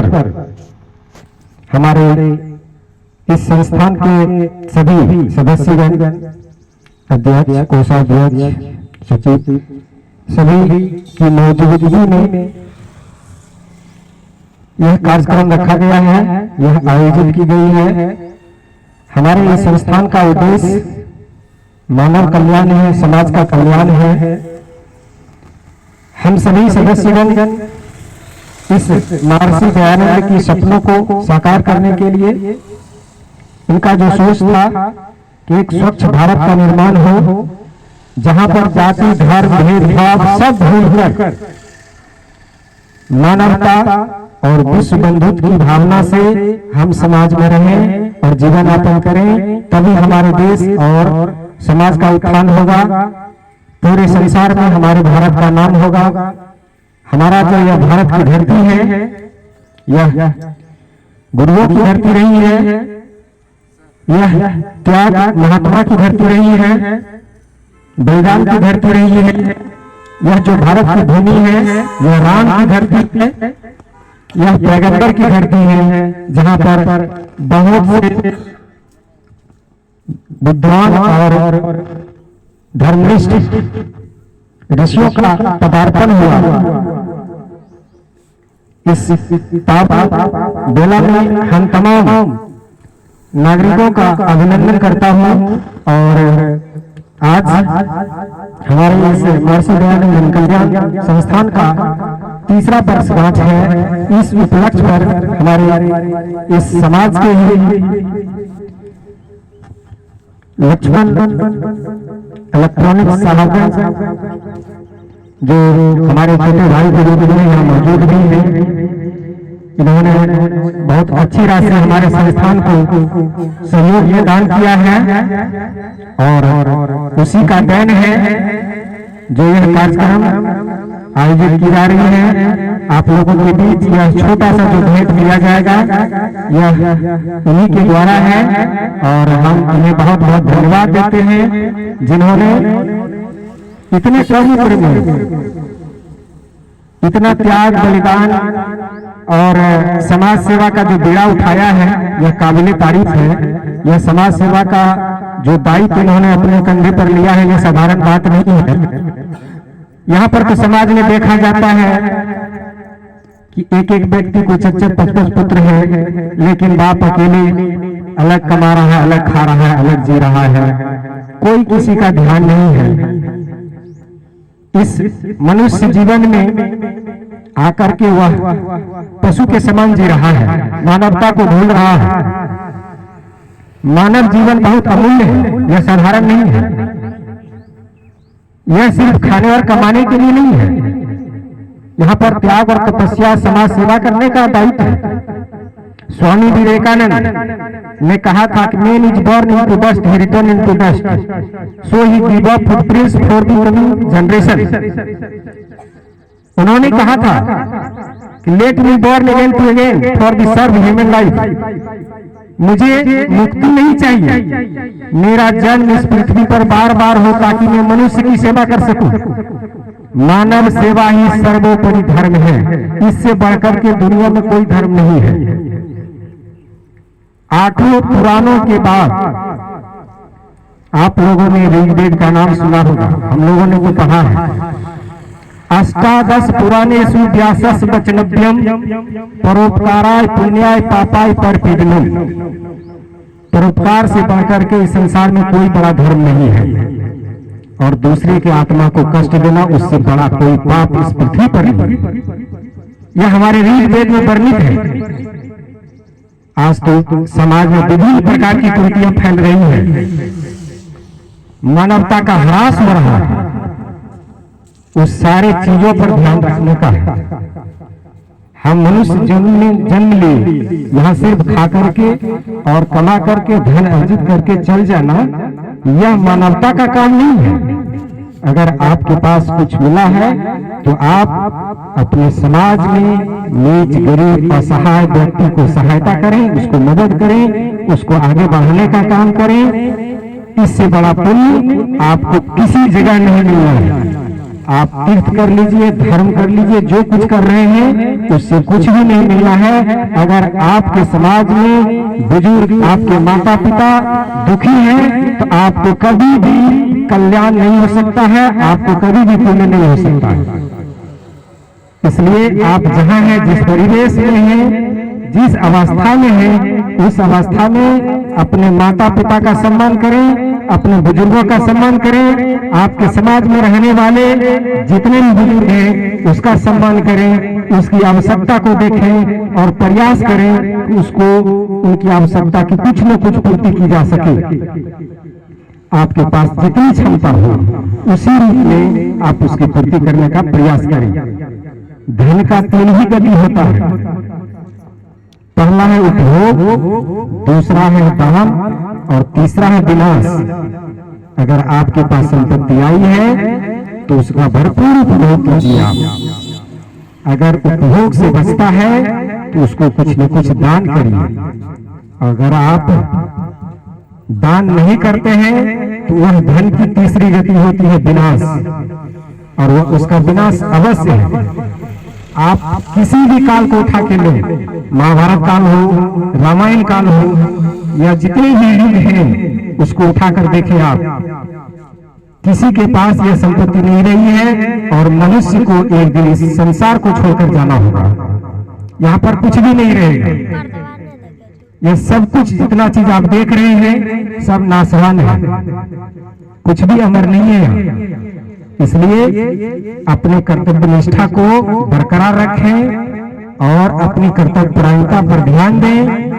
पर हमारे इस संस्थान के सभी सदस्यगण, अध्यक्ष, कोषाध्यक्ष, सचिव सभी की मौजूदगी में यह कार्यक्रम रखा गया है, यह आयोजित की गई है। हमारे इस संस्थान का उद्देश्य मानव कल्याण है, समाज का कल्याण है। हम सभी सदस्यगण इस महर्षि दयानंद की सपनों को साकार करने के लिए, उनका जो सोच था कि एक स्वच्छ भारत का निर्माण हो, जहां पर जाति, धर्म, भेदभाव सब भूलकर मानवता और विश्व बंधुत्व की भावना से हम समाज में रहें और जीवन यापन करें, तभी हमारे देश और समाज का उत्थान होगा। पूरे संसार में हमारे भारत का नाम होगा। हमारा जो यह भारत की धरती है, यह गुरुओं की धरती रही है, यह त्याग महात्मा की धरती रही है, बलिदान की धरती रही है। यह जो भारत की भूमि है, यह राम की धरती है, यह पैगंबर की धरती है, जहां पर बहुत से विद्वान और धर्मनिष्ठ ऋषियों का पदार्पण हुआ। इस पाप बेला में हम तमाम नागरिकों का अभिनंदन करता हूं और आज हमारे इस महर्षि दयानंद कल्याण संस्थान का तीसरा वर्षगांठ है। इस उपलक्ष्य पर हमारे इस समाज के लक्ष्मण इलेक्ट्रॉनिक साहब, जो हमारे छोटे भाई के रूप में यहाँ मौजूद भी हैं, इन्होंने बहुत अच्छी राशि हमारे संस्थान को सहयोग में दान किया है और उसी का देन है जो यह कार्यक्रम आयोजित की जा रही है। आप लोगों के बीच यह छोटा सा जो भेंट दिया जाएगा, यह उन्हीं के द्वारा है और हम उन्हें बहुत बहुत धन्यवाद देते हैं, जिन्होंने इतने कम उम्र में इतना त्याग, बलिदान और समाज सेवा का जो बीड़ा उठाया है, यह काबिले तारीफ है। यह समाज सेवा का जो दायित्व इन्होंने अपने कंधे पर लिया है, यह साधारण बात नहीं है। यहाँ पर तो समाज में देखा जाता है कि एक एक व्यक्ति को 4-5 पुत्र है, लेकिन बाप अकेले अलग कमा रहा है, अलग खा रहा है, अलग जी रहा है, कोई किसी का ध्यान नहीं है। इस मनुष्य जीवन में आकर के वह पशु के समान जी रहा है, मानवता को भूल रहा है। मानव जीवन बहुत अमूल्य है, यह साधारण नहीं है। यह सिर्फ खाने और कमाने के लिए नहीं है। यहाँ पर त्याग और तपस्या, समाज सेवा करने का दायित्व है। स्वामी विवेकानंद ने कहा था कि man is born into dust, he return into dust, so he give up footprints for the coming generation. उन्होंने कहा था कि let me born again to again for the serve human life. मुझे मुक्ति नहीं चाहिए, मेरा जन्म इस पृथ्वी पर बार बार हो ताकि मैं मनुष्य की सेवा कर सकूं। मानव सेवा ही सर्वोपरि धर्म है, इससे बढ़कर के दुनिया में कोई धर्म नहीं है। 8 पुराणों के बाद आप लोगों ने ऋग्वेद का नाम सुना होगा, हम लोगों ने तो पढ़ा है। अष्टादश पुराणेषु व्यासस्य वचनभ्यम परोपकाराय पुण्याय पापाय परपीडनम। परोपकार से बढ़कर के इस संसार में कोई बड़ा धर्म नहीं है और दूसरे के आत्मा को कष्ट देना, उससे बड़ा कोई पाप इस पृथ्वी पर नहीं। यह हमारे ऋग्वेद में वर्णित है। आज तो समाज में विभिन्न प्रकार की कुरीतियां फैल रही है, मानवता का ह्रास हो रहा है। उस सारे चीजों पर ध्यान रखने का है। हम मनुष्य जन्म लिए यहाँ सिर्फ खा करके और कमा करके धन अर्जित करके चल जाना, यह मानवता का काम नहीं है। अगर आपके पास कुछ मिला है तो आप अपने समाज में नीच, गरीब, असहाय व्यक्ति को सहायता करें, उसको मदद करें, उसको आगे बढ़ाने का काम करें। इससे बड़ा पुण्य आपको किसी जगह नहीं मिलना है। आप तीर्थ कर लीजिए, धर्म कर लीजिए, जो कुछ कर रहे हैं उससे कुछ भी नहीं मिलना है। अगर आपके समाज में बुजुर्ग, आपके माता पिता दुखी हैं तो आपको कभी भी कल्याण नहीं हो सकता है, आपको कभी भी पुण्य नहीं हो सकता है। इसलिए आप जहां हैं, जिस परिवेश में हैं, जिस अवस्था में हैं, उस अवस्था में अपने माता पिता का सम्मान करें, अपने बुजुर्गों का सम्मान करें। आपके समाज में रहने वाले जितने भी बुजुर्ग हैं उसका सम्मान करें, उसकी आवश्यकता को देखें और प्रयास करें कि उसको उनकी आवश्यकता की कुछ न कुछ पूर्ति की जा सके। आपके पास जितनी क्षमता हो उसी रूप में आप उसकी पूर्ति करने का प्रयास करें। धन का तीन ही गति होता है, पहला है उपभोग, दूसरा है दान और तीसरा है विनाश। अगर आपके पास संपत्ति आई है तो उसका भरपूर उपभोग कीजिए आप। अगर उपभोग से बचता है तो उसको कुछ न कुछ दान करिए। अगर आप दान नहीं करते हैं तो वह धन की तीसरी गति होती है विनाश, और वह उसका विनाश अवश्य है। आप किसी भी काल को उठा के लो, महाभारत काल हो, रामायण काल हो, या जितने भी युग हैं उसको उठाकर देखें आप, किसी के पास यह संपत्ति नहीं रही है और मनुष्य को एक दिन इस संसार को छोड़कर जाना होगा। यहाँ पर कुछ भी नहीं रहेगा। यह सब कुछ जितना चीज आप देख रहे हैं सब नाशवान है, कुछ भी अमर नहीं है। इसलिए अपने कर्तव्य निष्ठा को बरकरार रखें और अपनी कर्तव्य परायणता पर ध्यान दें।